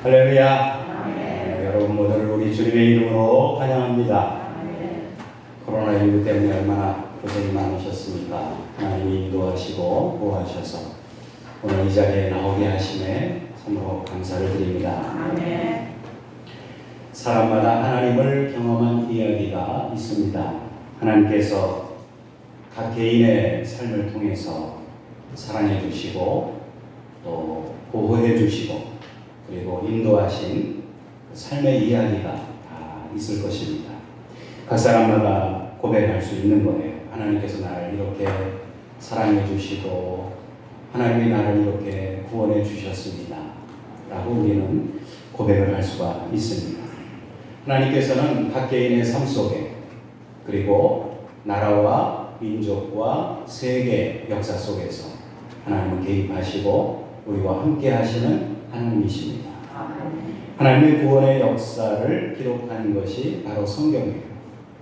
할렐루야. 여러분 모두를 우리 주님의 이름으로 환영합니다. 코로나19 때문에 얼마나 고생이 많으셨습니까? 하나님이 인도하시고 보호하셔서 오늘 이 자리에 나오게 하심에 참으로 감사를 드립니다. 사람마다 하나님을 경험한 이야기가 있습니다. 하나님께서 각 개인의 삶을 통해서 사랑해 주시고 또 보호해 주시고 그리고 인도하신 삶의 이야기가 다 있을 것입니다. 각 사람마다 고백할 수 있는 거예요. 하나님께서 나를 이렇게 사랑해 주시고 하나님이 나를 이렇게 구원해 주셨습니다. 라고 우리는 고백을 할 수가 있습니다. 하나님께서는 각 개인의 삶 속에 그리고 나라와 민족과 세계 역사 속에서 하나님은 개입하시고 우리와 함께 하시는 하나님이십니다. 하나님의 구원의 역사를 기록한 것이 바로 성경이에요.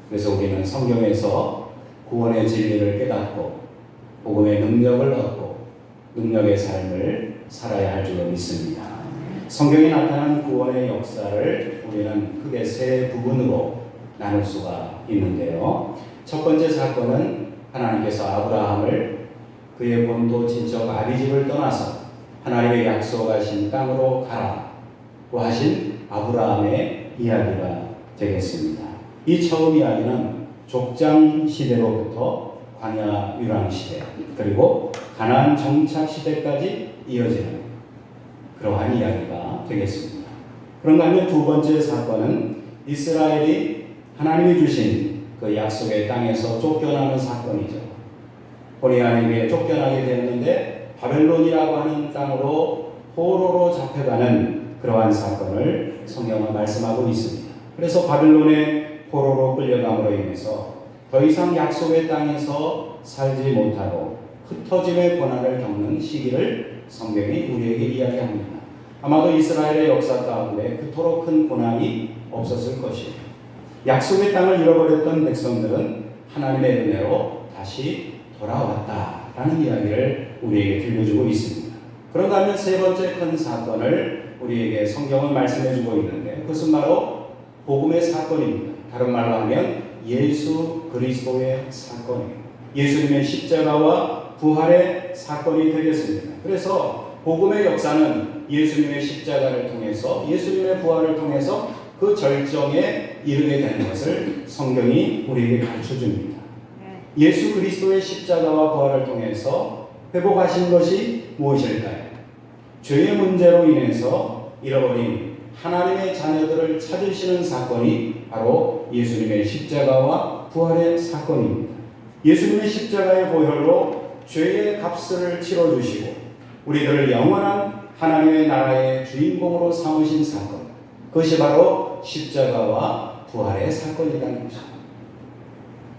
그래서 우리는 성경에서 구원의 진리를 깨닫고 복음의 능력을 얻고 능력의 삶을 살아야 할 줄로 믿습니다. 성경에 나타난 구원의 역사를 우리는 크게 세 부분으로 나눌 수가 있는데요. 첫 번째 사건은 하나님께서 아브라함을 그의 본토 친척 아비집을 떠나서 하나님의 약속하신 땅으로 가라고 하신 아브라함의 이야기가 되겠습니다. 이 처음 이야기는 족장 시대로부터 광야 유랑 시대 그리고 가나안 정착 시대까지 이어지는 그러한 이야기가 되겠습니다. 그런가 하면 두 번째 사건은 이스라엘이 하나님이 주신 그 약속의 땅에서 쫓겨나는 사건이죠. 본의 아니게 쫓겨나게 되었는데 바벨론이라고 하는 땅으로 포로로 잡혀가는 그러한 사건을 성경은 말씀하고 있습니다. 그래서 바벨론의 포로로 끌려감으로 인해서 더 이상 약속의 땅에서 살지 못하고 흩어짐의 고난을 겪는 시기를 성경이 우리에게 이야기합니다. 아마도 이스라엘의 역사 가운데 그토록 큰 고난이 없었을 것이에요. 약속의 땅을 잃어버렸던 백성들은 하나님의 은혜로 다시 돌아왔다라는 이야기를 우리에게 들려주고 있습니다. 그런가 하면 세 번째 큰 사건을 우리에게 성경은 말씀해주고 있는데 그것은 바로 복음의 사건입니다. 다른 말로 하면 예수 그리스도의 사건이에요. 예수님의 십자가와 부활의 사건이 되겠습니다. 그래서 복음의 역사는 예수님의 십자가를 통해서 예수님의 부활을 통해서 그 절정에 이르게 되는 것을 성경이 우리에게 가르쳐줍니다. 예수 그리스도의 십자가와 부활을 통해서 회복하신 것이 무엇일까요? 죄의 문제로 인해서 잃어버린 하나님의 자녀들을 찾으시는 사건이 바로 예수님의 십자가와 부활의 사건입니다. 예수님의 십자가의 보혈로 죄의 값을 치러주시고 우리들을 영원한 하나님의 나라의 주인공으로 삼으신 사건, 그것이 바로 십자가와 부활의 사건이라는 것입니다.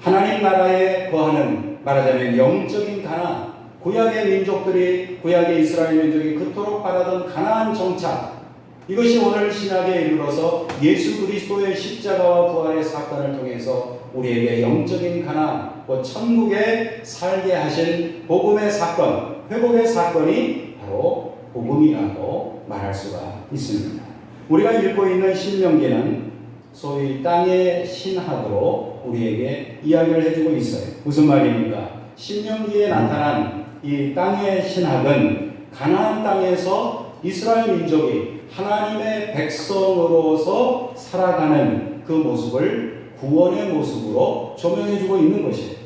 하나님 나라에 거하는 말하자면 영적인 가나안, 구약의 민족들이 구약의 이스라엘 민족이 그토록 바라던 가나안 정착, 이것이 오늘 신약에 이르러서 예수 그리스도의 십자가와 부활의 사건을 통해서 우리에게 영적인 가나안, 천국에 살게 하신 복음의 사건, 회복의 사건이 바로 복음이라고 말할 수가 있습니다. 우리가 읽고 있는 신명기는 소위 땅의 신학으로 우리에게 이야기를 해주고 있어요. 무슨 말입니까? 신명기에 나타난 이 땅의 신학은 가나안 땅에서 이스라엘 민족이 하나님의 백성으로서 살아가는 그 모습을 구원의 모습으로 조명해주고 있는 것이에요.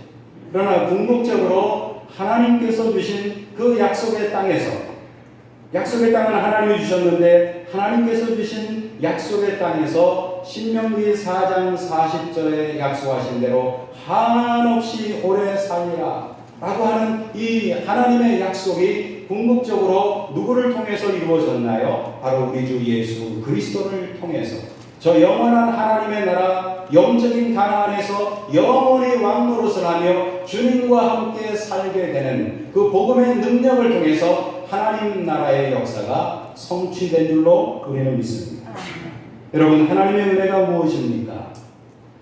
그러나 궁극적으로 하나님께서 주신 그 약속의 땅에서, 약속의 땅은 하나님이 주셨는데 하나님께서 주신 약속의 땅에서 신명기 4장 40절에 약속하신 대로 한없이 오래 살리라 라고 하는 이 하나님의 약속이 궁극적으로 누구를 통해서 이루어졌나요? 바로 우리 주 예수 그리스도를 통해서 저 영원한 하나님의 나라 영적인 가나안에서 영원히 왕노릇을 하며 주님과 함께 살게 되는 그 복음의 능력을 통해서 하나님 나라의 역사가 성취된 줄로 우리는 믿습니다. 여러분, 하나님의 은혜가 무엇입니까?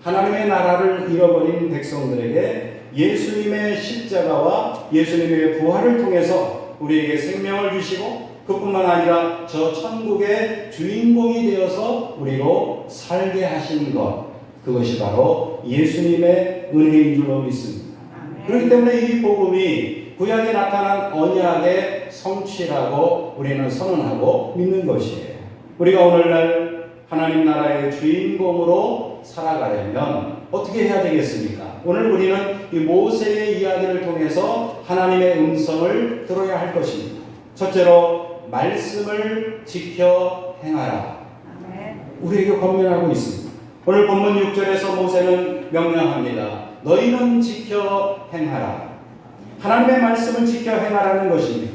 하나님의 나라를 잃어버린 백성들에게 예수님의 십자가와 예수님의 부활을 통해서 우리에게 생명을 주시고 그뿐만 아니라 저 천국의 주인공이 되어서 우리로 살게 하신 것, 그것이 바로 예수님의 은혜인 줄로 믿습니다. 그렇기 때문에 이 복음이 구약에 나타난 언약의 성취라고 우리는 선언하고 믿는 것이에요. 우리가 오늘날 하나님 나라의 주인공으로 살아가려면 어떻게 해야 되겠습니까? 오늘 우리는 이 모세의 이야기를 통해서 하나님의 음성을 들어야 할 것입니다. 첫째로 말씀을 지켜 행하라. 우리에게 권면하고 있습니다. 오늘 본문 6절에서 모세는 명령합니다. 너희는 지켜 행하라. 하나님의 말씀을 지켜 행하라는 것입니다.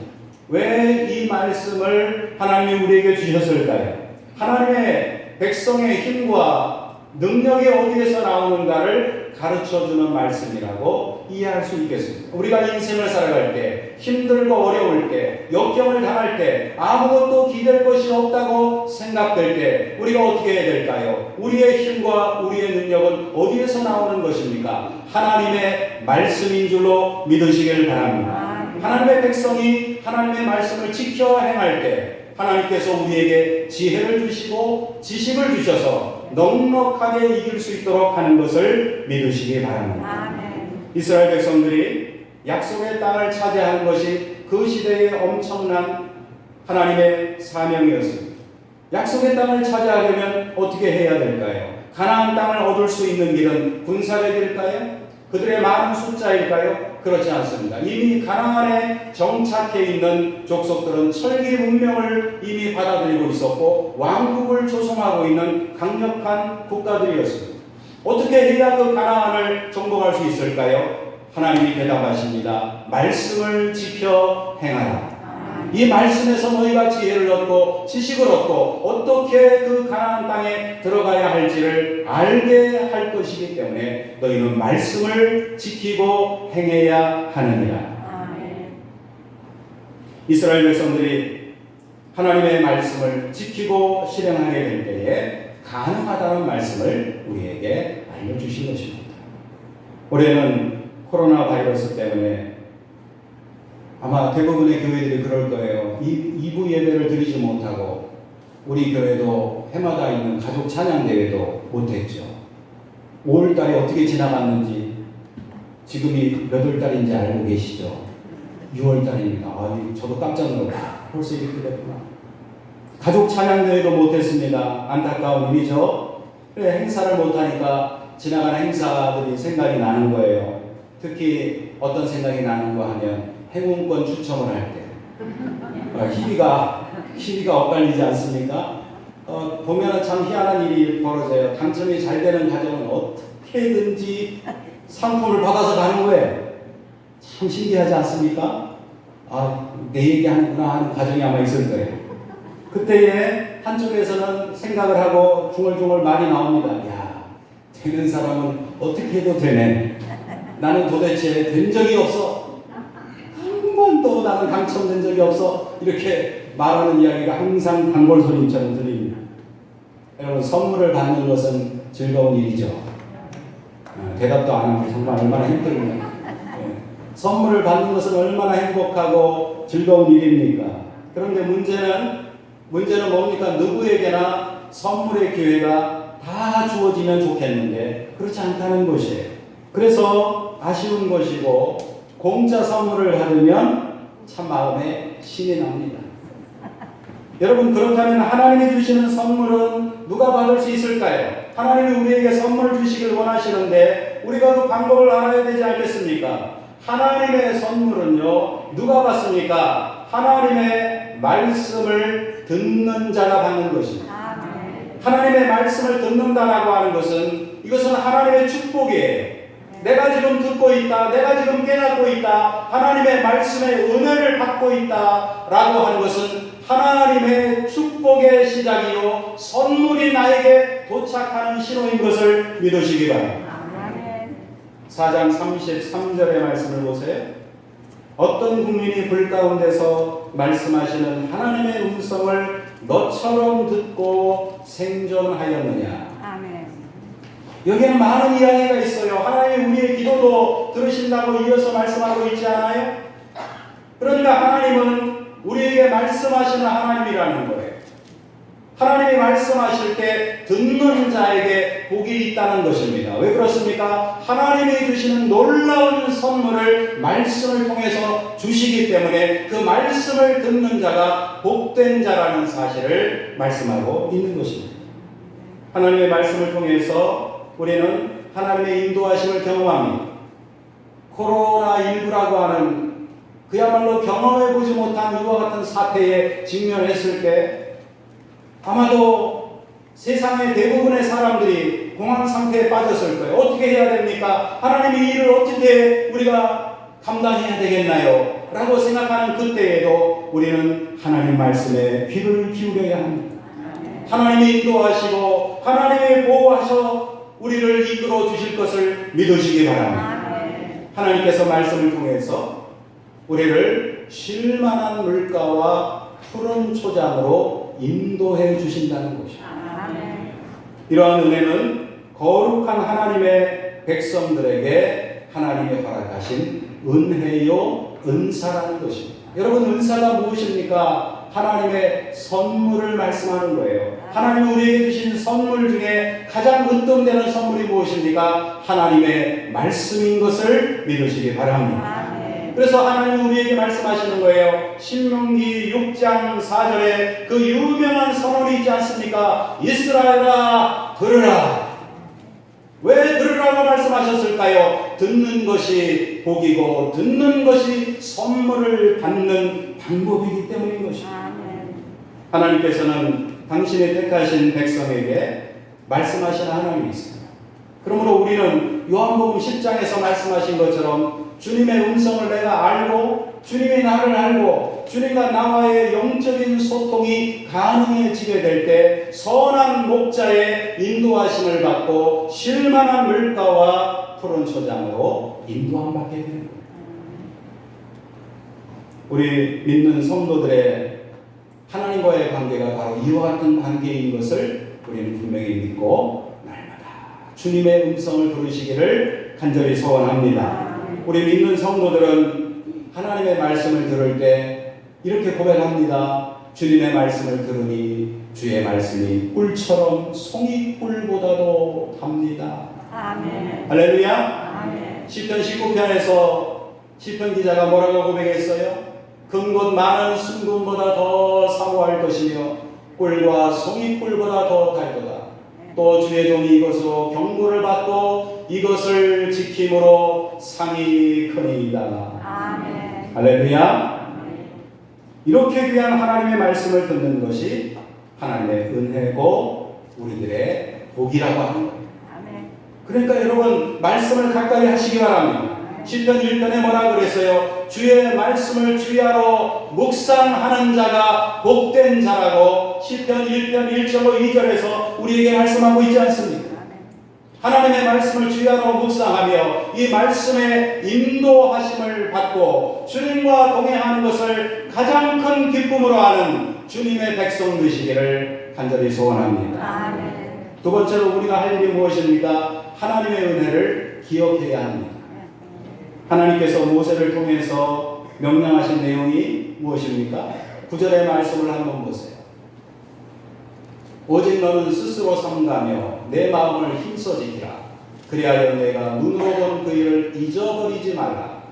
왜 이 말씀을 하나님이 우리에게 주셨을까요? 하나님의 백성의 힘과 능력이 어디에서 나오는가를 가르쳐주는 말씀이라고 이해할 수 있겠습니다. 우리가 인생을 살아갈 때, 힘들고 어려울 때, 역경을 당할 때, 아무것도 기댈 것이 없다고 생각될 때 우리가 어떻게 해야 될까요? 우리의 힘과 우리의 능력은 어디에서 나오는 것입니까? 하나님의 말씀인 줄로 믿으시길 바랍니다. 하나님의 백성이 하나님의 말씀을 지켜 행할 때 하나님께서 우리에게 지혜를 주시고 지식을 주셔서 넉넉하게 이길 수 있도록 하는 것을 믿으시기 바랍니다. 이스라엘 백성들이 약속의 땅을 차지하는 것이 그 시대의 엄청난 하나님의 사명이었습니다. 약속의 땅을 차지하려면 어떻게 해야 될까요? 가나안 땅을 얻을 수 있는 길은 군사력일까요? 그들의 많은 숫자일까요? 그렇지 않습니다. 이미 가나안에 정착해 있는 족속들은 철기 문명을 이미 받아들이고 있었고 왕국을 조성하고 있는 강력한 국가들이었습니다. 어떻게 해야 그 가나안을 정복할 수 있을까요? 하나님이 대답하십니다. 말씀을 지켜 행하라. 이 말씀에서 너희가 지혜를 얻고 지식을 얻고 어떻게 그 가나안 땅에 들어가야 할지를 알게 할 것이기 때문에 너희는 말씀을 지키고 행해야 하느니라. 이스라엘 백성들이 하나님의 말씀을 지키고 실행하게 될 때에 가능하다는 말씀을 우리에게 알려주신 것입니다. 올해는 코로나 바이러스 때문에 아마 대부분의 교회들이 그럴 거예요. 2부 예배를 드리지 못하고 우리 교회도 해마다 있는 가족 찬양 대회도 못했죠. 5월달이 어떻게 지나갔는지 지금이 몇 월달인지 알고 계시죠? 6월달입니다. 저도 깜짝 놀랐어요. 벌써 이렇게 됐구나. 가족 찬양 대회도 못했습니다. 안타까운 일이죠. 그래, 행사를 못하니까 지나가는 행사들이 생각이 나는 거예요. 특히 어떤 생각이 나는가 하면 행운권 추첨을 할 때 희비가 엇갈리지 않습니까? 보면 참 희한한 일이 벌어져요. 당첨이 잘 되는 가정은 어떻게든지 상품을 받아서 가는 거예요. 참 신기하지 않습니까? 내 얘기하는구나 하는 가정이 아마 있을 거예요. 그때에 한쪽에서는 생각을 하고 중얼중얼 말이 나옵니다. 야, 되는 사람은 어떻게 해도 되네. 나는 도대체 된 적이 없어. 한 번도 나는 당첨된 적이 없어. 이렇게 말하는 이야기가 항상 단골 손님처럼 들립니다. 여러분, 선물을 받는 것은 즐거운 일이죠. 대답도 안 하고 정말 얼마나 힘들군요. 선물을 받는 것은 얼마나 행복하고 즐거운 일입니까? 그런데 문제는 뭡니까? 누구에게나 선물의 기회가 다 주어지면 좋겠는데 그렇지 않다는 것이에요. 그래서 아쉬운 것이고 공짜 선물을 받으면 참 마음에 신이 납니다. 여러분, 그렇다면 하나님이 주시는 선물은 누가 받을 수 있을까요? 하나님이 우리에게 선물을 주시길 원하시는데 우리가 그 방법을 알아야 되지 않겠습니까? 하나님의 선물은요, 누가 받습니까? 하나님의 말씀을 듣는 자가 받는 것입니다. 하나님의 말씀을 듣는다라고 하는 것은 이것은 하나님의 축복이에요. 내가 지금 듣고 있다, 내가 지금 깨닫고 있다, 하나님의 말씀의 은혜를 받고 있다라고 하는 것은 하나님의 축복의 시작이요 선물이 나에게 도착하는 신호인 것을 믿으시기 바랍니다. 4장 33절의 말씀을 보세요. 어떤 국민이 불 가운데서 말씀하시는 하나님의 음성을 너처럼 듣고 생존하였느냐. 여기에는 많은 이야기가 있어요. 하나님이 우리의 기도도 들으신다고 이어서 말씀하고 있지 않아요? 그러니까 하나님은 우리에게 말씀하시는 하나님이라는 거예요. 하나님이 말씀하실 때 듣는 자에게 복이 있다는 것입니다. 왜 그렇습니까? 하나님이 주시는 놀라운 선물을 말씀을 통해서 주시기 때문에 그 말씀을 듣는 자가 복된 자라는 사실을 말씀하고 있는 것입니다. 하나님의 말씀을 통해서 우리는 하나님의 인도하심을 경험합니다. 코로나19라고 하는 그야말로 경험해보지 못한 이와 같은 사태에 직면했을 때 아마도 세상의 대부분의 사람들이 공황 상태에 빠졌을 거예요. 어떻게 해야 됩니까? 하나님의 일을 어떻게 우리가 감당해야 되겠나요? 라고 생각하는 그때에도 우리는 하나님 말씀에 귀를 기울여야 합니다. 하나님이 인도하시고 하나님이 보호하셔 우리를 이끌어 주실 것을 믿으시기 바랍니다. 하나님께서 말씀을 통해서 우리를 쉴만한 물가와 푸른 초장으로 인도해 주신다는 것입니다. 이러한 은혜는 거룩한 하나님의 백성들에게 하나님이 허락하신 은혜요 은사라는 것입니다. 여러분, 은사가 무엇입니까? 하나님의 선물을 말씀하는 거예요. 하나님이 우리에게 주신 선물 중에 가장 으뜸되는 선물이 무엇입니까? 하나님의 말씀인 것을 믿으시기 바랍니다. 그래서 하나님은 우리에게 말씀하시는 거예요. 신명기 6장 4절에 그 유명한 선언이 있지 않습니까? 이스라엘아 들으라. 왜 들으라고 말씀하셨을까요? 듣는 것이 복이고 듣는 것이 선물을 받는 방법이기 때문인 것입니다. 하나님께서는 당신의 택하신 백성에게 말씀하시는 하나님이 있습니다. 그러므로 우리는 요한복음 10장에서 말씀하신 것처럼 주님의 음성을 내가 알고 주님이 나를 알고 주님과 나와의 영적인 소통이 가능해지게 될 때 선한 목자의 인도하심을 받고 쉴만한 물가와 푸른 초장으로 인도함 받게 되는 거예요. 우리 믿는 성도들의 하나님과의 관계가 바로 이와 같은 관계인 것을 우리는 분명히 믿고 날마다 주님의 음성을 들으시기를 간절히 소원합니다. 우리 믿는 성도들은 하나님의 말씀을 들을 때 이렇게 고백합니다. 주님의 말씀을 들으니 주의 말씀이 꿀처럼 송이꿀보다도 답니다. 아멘. 할렐루야. 아멘. 시편 19편에서 시편 기자가 뭐라고 고백했어요? 금곧 많은 순금보다 더 사모할 것이며 꿀과 송이꿀보다 더 달도다. 또 주의 종이 이것으로 경고를 받고 이것을 지킴으로 상이 크니이다. 아멘. 할렐루야. 이렇게 귀한 하나님의 말씀을 듣는 것이 하나님의 은혜고 우리들의 복이라고 하는 거예요. 그러니까 여러분 말씀을 가까이 하시기 바랍니다. 시편 1편에 뭐라 그랬어요? 주의 말씀을 주야로 묵상하는 자가 복된 자라고 시편 1편 1절로 2절에서 우리에게 말씀하고 있지 않습니까? 하나님의 말씀을 주야로 묵상하며 이 말씀의 인도하심을 받고 주님과 동행하는 것을 가장 큰 기쁨으로 하는 주님의 백성 되시기를 간절히 소원합니다. 아멘. 두 번째로 우리가 할 일이 무엇입니까? 하나님의 은혜를 기억해야 합니다. 하나님께서 모세를 통해서 명령하신 내용이 무엇입니까? 9절의 말씀을 한번 보세요. 오직 너는 스스로 삼가며 내 마음을 힘써 지키라. 그리하여 내가 눈으로 본 그 일을 잊어버리지 말라.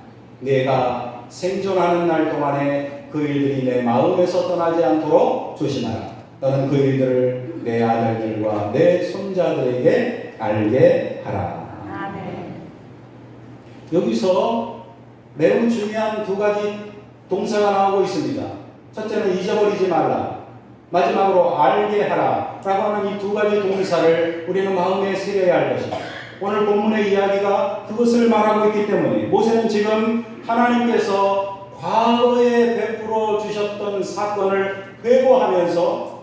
내가 생존하는 날 동안에 그 일들이 내 마음에서 떠나지 않도록 조심하라. 너는 그 일들을 내 아들들과 내 손자들에게 알게 하라. 아멘. 여기서 매우 중요한 두 가지 동사가 나오고 있습니다. 첫째는 잊어버리지 말라. 마지막으로 알게 하라 라고 하는 이 두 가지 동사를 우리는 마음에 새겨야 할 것입니다. 오늘 본문의 이야기가 그것을 말하고 있기 때문에 모세는 지금 하나님께서 과거에 베풀어 주셨던 사건을 회고하면서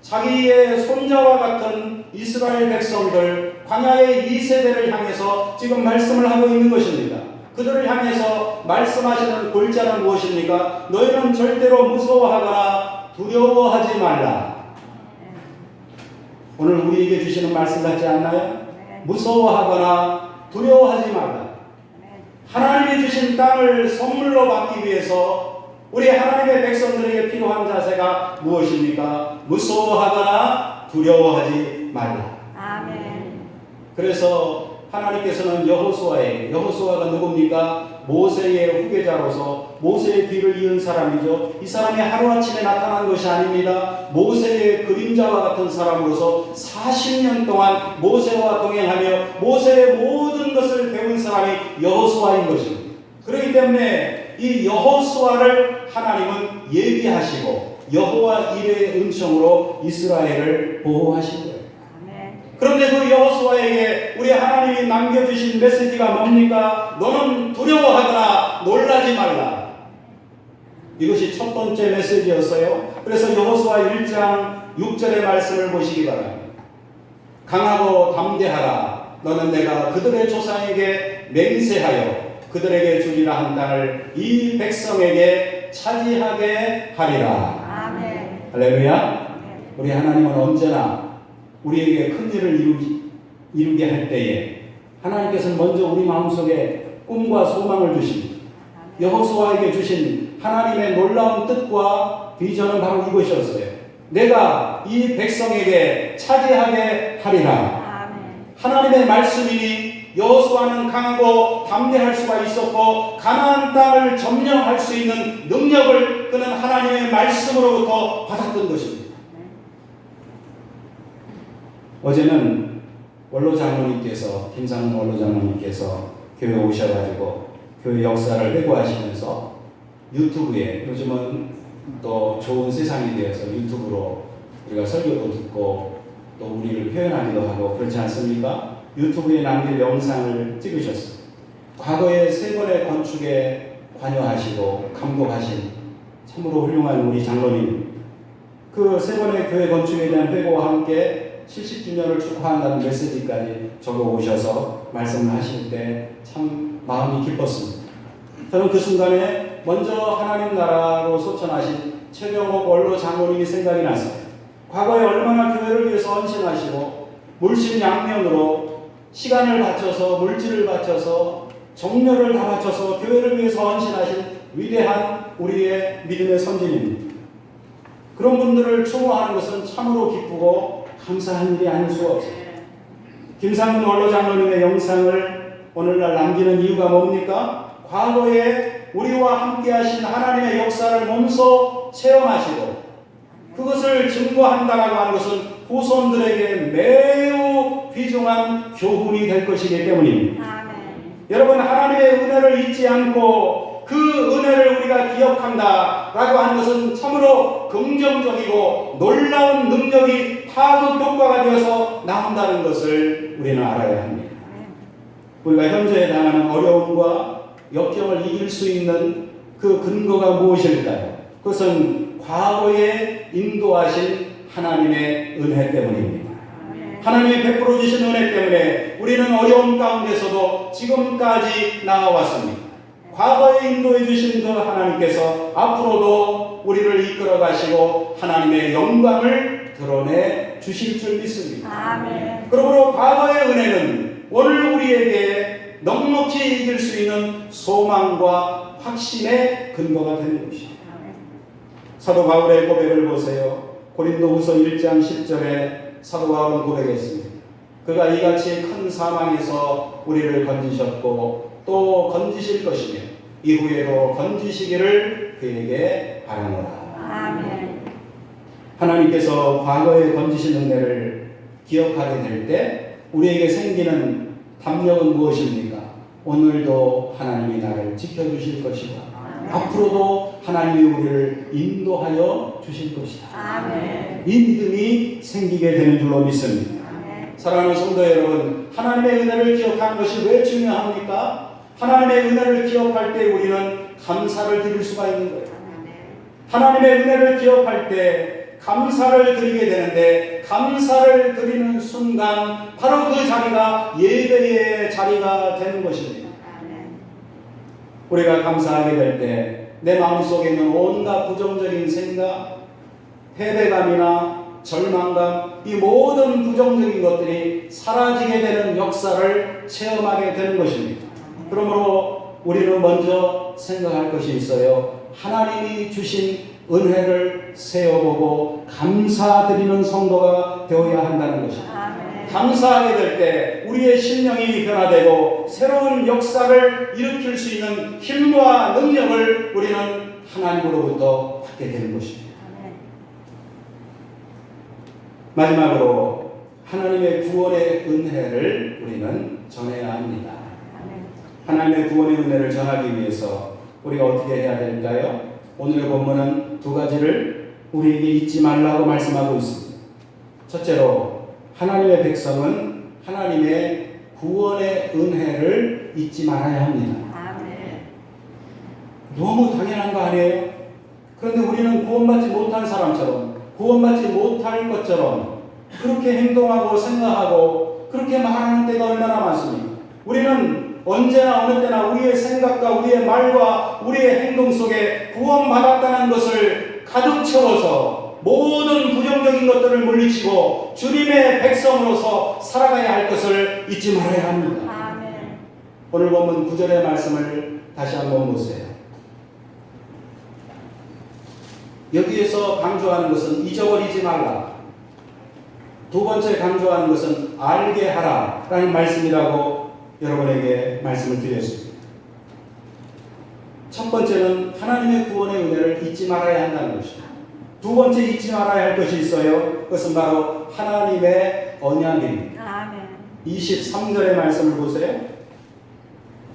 자기의 손자와 같은 이스라엘 백성들 광야의 2세대를 향해서 지금 말씀을 하고 있는 것입니다. 그들을 향해서 말씀하시는 골자는 무엇입니까? 너희는 절대로 무서워하거나 두려워하지 말라. 오늘 우리에게 주시는 말씀 같지 않나요? 무서워하거나 두려워하지 말라. 하나님이 주신 땅을 선물로 받기 위해서 우리 하나님의 백성들에게 필요한 자세가 무엇입니까? 무서워하거나 두려워하지 말라. 아멘. 그래서 하나님께서는 여호수아가 누굽니까? 모세의 후계자로서 모세의 뒤를 이은 사람이죠. 이 사람이 하루아침에 나타난 것이 아닙니다. 모세의 그림자와 같은 사람으로서 40년 동안 모세와 동행하며 모세의 모든 것을 배운 사람이 여호수아인 것입니다. 그렇기 때문에 이 여호수아를 하나님은 예비하시고 여호와 이레의 은총으로 이스라엘을 보호하신 거예요. 그런데 그 여호수아에게 우리 하나님이 남겨주신 메시지가 뭡니까? 너는 두려워하거나 놀라지 말라. 이것이 첫 번째 메시지였어요. 그래서 여호수아 1장 6절의 말씀을 보시기 바랍니다. 강하고 담대하라. 너는 내가 그들의 조상에게 맹세하여 그들에게 주리라 한 땅을 이 백성에게 차지하게 하리라. 아멘. 할렐루야. 우리 하나님은 언제나 우리에게 큰 일을 이루게 할 때에 하나님께서는 먼저 우리 마음속에 꿈과 소망을 주십니다. 여호수아에게 주신 하나님의 놀라운 뜻과 비전은 바로 이것이었어요. 내가 이 백성에게 차지하게 하리라. 하나님의 말씀이니 여호수아는 강하고 담대할 수가 있었고 가나안 땅을 점령할 수 있는 능력을 그는 하나님의 말씀으로부터 받았던 것입니다. 어제는 원로장로님께서 김상훈 원로장로님께서 교회 오셔가지고 교회 역사를 회고하시면서 유튜브에 요즘은 또 좋은 세상이 되어서 유튜브로 우리가 설교도 듣고 또 우리를 표현하기도 하고 그렇지 않습니까? 유튜브에 남길 영상을 찍으셨어요. 과거에 3번의 건축에 관여하시고 감독하신 참으로 훌륭한 우리 장로님, 그 3번의 교회 건축에 대한 회고와 함께 70주년을 축하한다는 메시지까지 적어 오셔서 말씀을 하실 때 참 마음이 기뻤습니다. 저는 그 순간에 먼저 하나님 나라로 소천하신 최경옥 원로 장로님이 생각이 났어요. 과거에 얼마나 교회를 위해서 헌신하시고 물심양면으로 시간을 바쳐서 물질을 바쳐서 정열을 다 바쳐서 교회를 위해서 헌신하신 위대한 우리의 믿음의 선진입니다. 그런 분들을 추모하는 것은 참으로 기쁘고 감사한 일이 아닐 수가 없어요. 김상문 원로장로님의 영상을 오늘날 남기는 이유가 뭡니까? 과거에 우리와 함께 하신 하나님의 역사를 몸소 체험하시고 그것을 증거한다라고 하는 것은 후손들에게 매우 귀중한 교훈이 될 것이기 때문입니다. 아멘. 여러분, 하나님의 은혜를 잊지 않고 그 은혜를 우리가 기억한다라고 하는 것은 참으로 긍정적이고 놀라운 능력이 파급 효과가 되어서 나온다는 것을 우리는 알아야 합니다. 우리가 현재 당하는 어려움과 역경을 이길 수 있는 그 근거가 무엇일까요? 그것은 과거에 인도하신 하나님의 은혜 때문입니다. 하나님이 베풀어 주신 은혜 때문에 우리는 어려움 가운데서도 지금까지 나아왔습니다. 과거에 인도해 주신 그 하나님께서 앞으로도 우리를 이끌어 가시고 하나님의 영광을 드러내 주실 줄 믿습니다. 아멘. 그러므로 과거의 은혜는 오늘 우리에게 넉넉히 이길 수 있는 소망과 확신의 근거가 되는 것입니다. 사도 바울의 고백을 보세요. 고린도후서 1장 10절에 사도 바울은 고백했습니다. 그가 이같이 큰 사망에서 우리를 건지셨고 또 건지실 것이며 이후에도 건지시기를 그에게 바라노라. 아멘. 하나님께서 과거에 건지신 은혜를 기억하게 될 때 우리에게 생기는 담력은 무엇입니까? 오늘도 하나님이 나를 지켜주실 것이다. 앞으로도 하나님이 우리를 인도하여 주실 것이다. 아멘. 이 믿음이 생기게 되는 줄로 믿습니다. 아멘. 사랑하는 성도 여러분, 하나님의 은혜를 기억하는 것이 왜 중요합니까? 하나님의 은혜를 기억할 때 우리는 감사를 드릴 수가 있는 거예요. 하나님의 은혜를 기억할 때 감사를 드리게 되는데 감사를 드리는 순간 바로 그 자리가 예배의 자리가 되는 것입니다. 우리가 감사하게 될 때 내 마음속에 있는 온갖 부정적인 생각, 패배감이나 절망감, 이 모든 부정적인 것들이 사라지게 되는 역사를 체험하게 되는 것입니다. 그러므로 우리는 먼저 생각할 것이 있어요. 하나님이 주신 은혜를 세어보고 감사드리는 성도가 되어야 한다는 것입니다. 아멘. 감사하게 될 때 우리의 심령이 변화되고 새로운 역사를 일으킬 수 있는 힘과 능력을 우리는 하나님으로부터 받게 되는 것입니다. 아멘. 마지막으로 하나님의 구원의 은혜를 우리는 전해야 합니다. 아멘. 하나님의 구원의 은혜를 전하기 위해서 우리가 어떻게 해야 될까요? 오늘의 본문은 두 가지를 우리에게 잊지 말라고 말씀하고 있습니다. 첫째로 하나님의 백성은 하나님의 구원의 은혜를 잊지 말아야 합니다. 아멘. 너무 당연한 거 아니에요? 그런데 우리는 구원받지 못한 사람처럼, 구원받지 못할 것처럼 그렇게 행동하고 생각하고 그렇게 말하는 때가 얼마나 많습니까? 우리는 언제나 어느 때나 우리의 생각과 우리의 말과 우리의 행동 속에 구원받았다는 것을 가득 채워서 모든 부정적인 것들을 물리치고 주님의 백성으로서 살아가야 할 것을 잊지 말아야 합니다. 아멘. 오늘 본문 9절의 말씀을 다시 한번 보세요. 여기에서 강조하는 것은 잊어버리지 말라. 두 번째 강조하는 것은 알게 하라 라는 말씀이라고 여러분에게 말씀을 드렸습니다. 첫 번째는 하나님의 구원의 은혜를 잊지 말아야 한다는 것입니다. 두 번째 잊지 말아야 할 것이 있어요. 그것은 바로 하나님의 언약입니다. 아멘. 23절의 말씀을 보세요.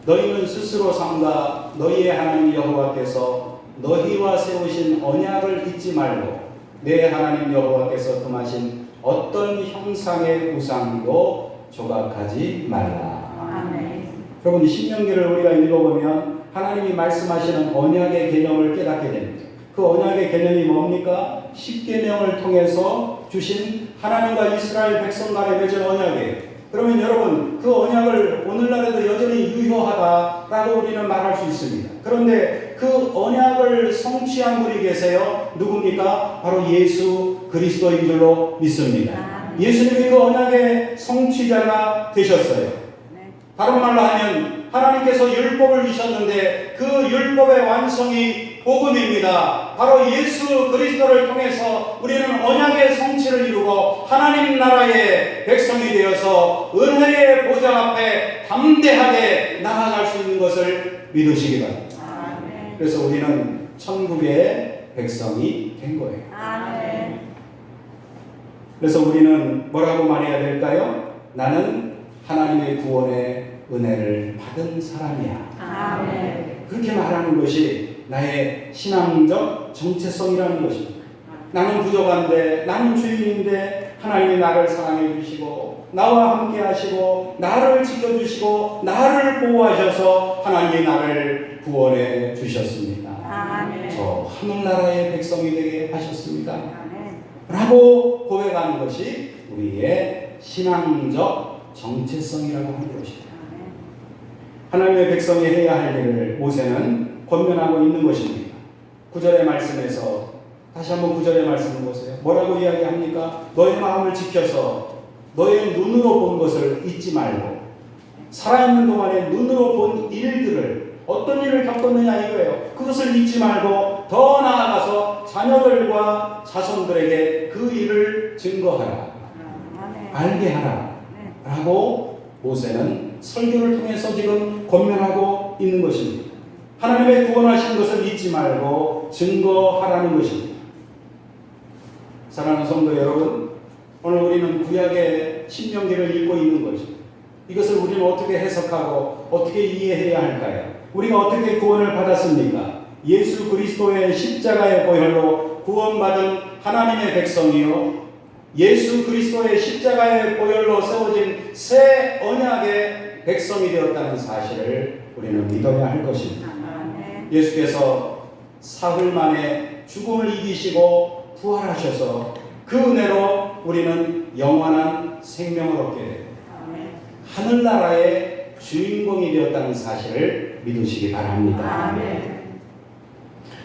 너희는 스스로 삼가 너희의 하나님 여호와께서 너희와 세우신 언약을 잊지 말고 내 하나님 여호와께서 금하신 어떤 형상의 우상도 조각하지 말라. 아멘. 여러분, 신명기를 우리가 읽어보면 하나님이 말씀하시는 언약의 개념을 깨닫게 됩니다. 그 언약의 개념이 뭡니까? 십계명을 통해서 주신 하나님과 이스라엘 백성 간에 맺은 언약이에요. 그러면 여러분, 그 언약을 오늘날에도 여전히 유효하다라고 우리는 말할 수 있습니다. 그런데 그 언약을 성취한 분이 계세요. 누굽니까? 바로 예수 그리스도인 줄로 믿습니다. 예수님이 그 언약의 성취자가 되셨어요. 다른 말로 하면 하나님께서 율법을 주셨는데 그 율법의 완성이 복음입니다. 바로 예수 그리스도를 통해서 우리는 언약의 성취를 이루고 하나님 나라의 백성이 되어서 은혜의 보좌 앞에 담대하게 나아갈 수 있는 것을 믿으시기 바랍니다. 아멘. 그래서 우리는 천국의 백성이 된 거예요. 아멘. 그래서 우리는 뭐라고 말해야 될까요? 나는 하나님의 구원의 은혜를 받은 사람이야. 아멘. 그렇게 말하는 것이 나의 신앙적 정체성이라는 것입니다. 나는 부족한데, 나는 죄인인데 하나님이 나를 사랑해 주시고 나와 함께 하시고 나를 지켜주시고 나를 보호하셔서 하나님이 나를 구원해 주셨습니다. 아멘. 저 하늘나라의 백성이 되게 하셨습니다. 아멘. 라고 고백하는 것이 우리의 신앙적 정체성이라고 하는 것입니다. 하나님의 백성이 해야 할 일을 모세는 권면하고 있는 것입니다. 9절의 말씀에서 다시 한번 9절의 말씀을 보세요. 뭐라고 이야기합니까? 너의 마음을 지켜서 너의 눈으로 본 것을 잊지 말고 살아있는 동안에 눈으로 본 일들을 어떤 일을 겪었느냐 이거예요. 그것을 잊지 말고 더 나아가서 자녀들과 자손들에게 그 일을 증거하라. 알게 하라. 라고 모세는 설교를 통해서 지금 권면하고 있는 것입니다. 하나님의 구원하신 것을 잊지 말고 증거하라는 것입니다. 사랑하는 성도 여러분, 오늘 우리는 구약의 신명기를 읽고 있는 것입니다. 이것을 우리는 어떻게 해석하고 어떻게 이해해야 할까요? 우리가 어떻게 구원을 받았습니까? 예수 그리스도의 십자가의 보혈로 구원받은 하나님의 백성이요, 예수 그리스도의 십자가의 보혈로 세워진 새 언약의 백성이 되었다는 사실을 우리는 믿어야 할 것입니다. 예수께서 사흘 만에 죽음을 이기시고 부활하셔서 그 은혜로 우리는 영원한 생명을 얻게 됩니다. 하늘나라의 주인공이 되었다는 사실을 믿으시기 바랍니다.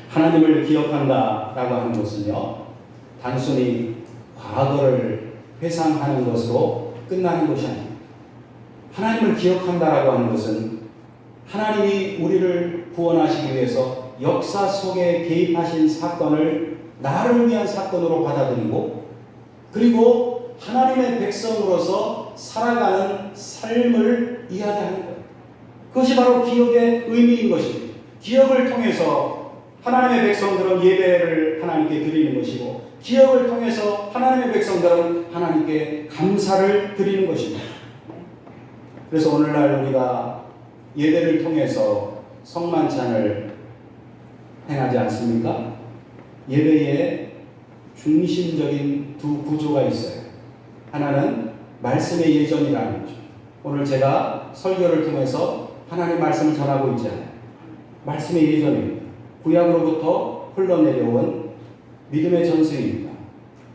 하나님을 기억한다라고 하는 것은요, 단순히 과거를 회상하는 것으로 끝나는 것이 아닙니다. 하나님을 기억한다라고 하는 것은 하나님이 우리를 구원하시기 위해서 역사 속에 개입하신 사건을 나를 위한 사건으로 받아들이고 그리고 하나님의 백성으로서 살아가는 삶을 이야기하는 거예요. 그것이 바로 기억의 의미인 것입니다. 기억을 통해서 하나님의 백성들은 예배를 하나님께 드리는 것이고 기억을 통해서 하나님의 백성들은 하나님께 감사를 드리는 것입니다. 그래서 오늘날 우리가 예배를 통해서 성만찬을 행하지 않습니까? 예배에 중심적인 두 구조가 있어요. 하나는 말씀의 예전이라는 거죠. 오늘 제가 설교를 통해서 하나님의 말씀을 전하고 있잖아요. 말씀의 예전입니다. 구약으로부터 흘러내려온 믿음의 전승입니다.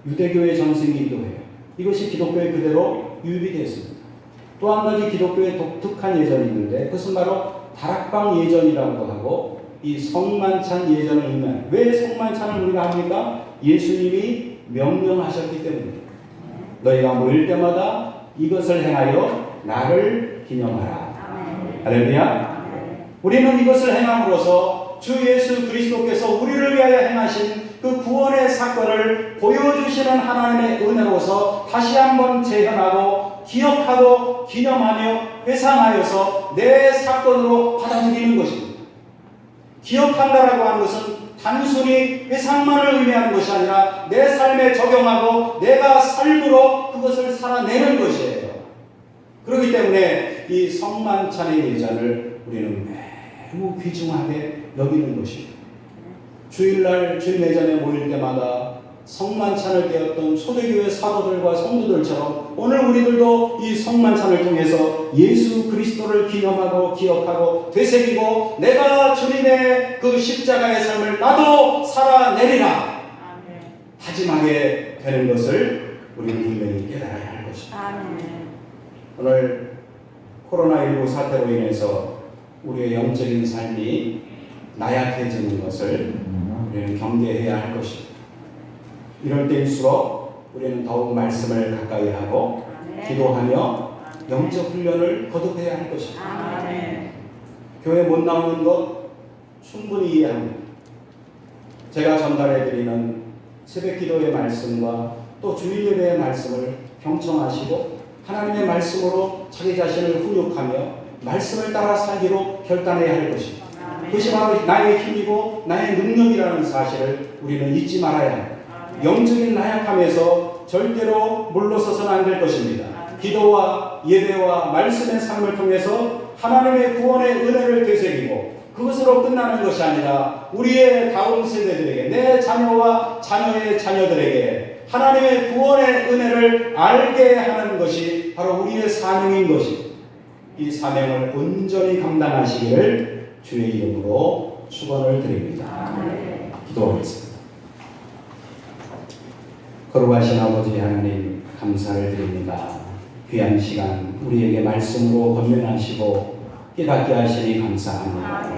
유대교의 전승이기도 해요. 이것이 기독교에 그대로 유입되었습니다. 또 한 가지 기독교의 독특한 예전이 있는데 그것은 바로 다락방 예전이라고 하고 이 성만찬 예전을 의미합니다. 왜 성만찬을 우리가 합니까? 예수님이 명령하셨기 때문입니다. 너희가 모일 때마다 이것을 행하여 나를 기념하라. 할렐루야. 우리는 이것을 행함으로써 주 예수 그리스도께서 우리를 위하여 행하신 그 구원의 사건을 보여주시는 하나님의 은혜로서 다시 한번 재현하고 기억하고 기념하며 회상하여서 내 사건으로 받아들이는 것입니다. 기억한다라고 하는 것은 단순히 회상만을 의미하는 것이 아니라 내 삶에 적용하고 내가 삶으로 그것을 살아내는 것이에요. 그렇기 때문에 이 성만찬의 예전을 우리는 매우 귀중하게 여기는 것입니다. 주일날 주일 예전에 모일 때마다 성만찬을 깨웠던 초대교회 사도들과 성도들처럼 오늘 우리들도 이 성만찬을 통해서 예수 그리스도를 기념하고 기억하고 되새기고 내가 주님의 그 십자가의 삶을 나도 살아내리라 다짐하게 되는 것을 우리는 분명히 깨달아야 할 것입니다. 오늘 코로나19 사태로 인해서 우리의 영적인 삶이 나약해지는 것을 우리는 경계해야 할 것입니다. 이럴 때일수록 우리는 더욱 말씀을 가까이 하고 기도하며 영적 훈련을 거듭해야 할 것입니다. 교회 못 나오는 것 충분히 이해합니다. 제가 전달해드리는 새벽 기도의 말씀과 또 주일 예배의 말씀을 경청하시고 하나님의 말씀으로 자기 자신을 훈육하며 말씀을 따라 살기로 결단해야 할 것입니다. 그것이 바로 나의 힘이고 나의 능력이라는 사실을 우리는 잊지 말아야 합니다. 영적인 나약함에서 절대로 물러서서는 안 될 것입니다. 기도와 예배와 말씀의 삶을 통해서 하나님의 구원의 은혜를 되새기고 그것으로 끝나는 것이 아니라 우리의 다음 세대들에게 내 자녀와 자녀의 자녀들에게 하나님의 구원의 은혜를 알게 하는 것이 바로 우리의 사명인 것입니다. 이 사명을 온전히 감당하시기를 주의 이름으로 축원을 드립니다. 기도하겠습니다. 거룩하신 아버지 하나님 감사를 드립니다. 귀한 시간 우리에게 말씀으로 권면하시고 깨닫게 하시니 감사합니다.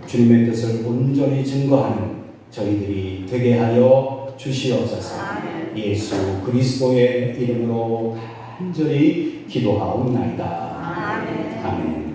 주님의 뜻을 온전히 증거하는 저희들이 되게 하여 주시옵소서. 예수 그리스도의 이름으로 간절히 기도하옵나이다. 아멘.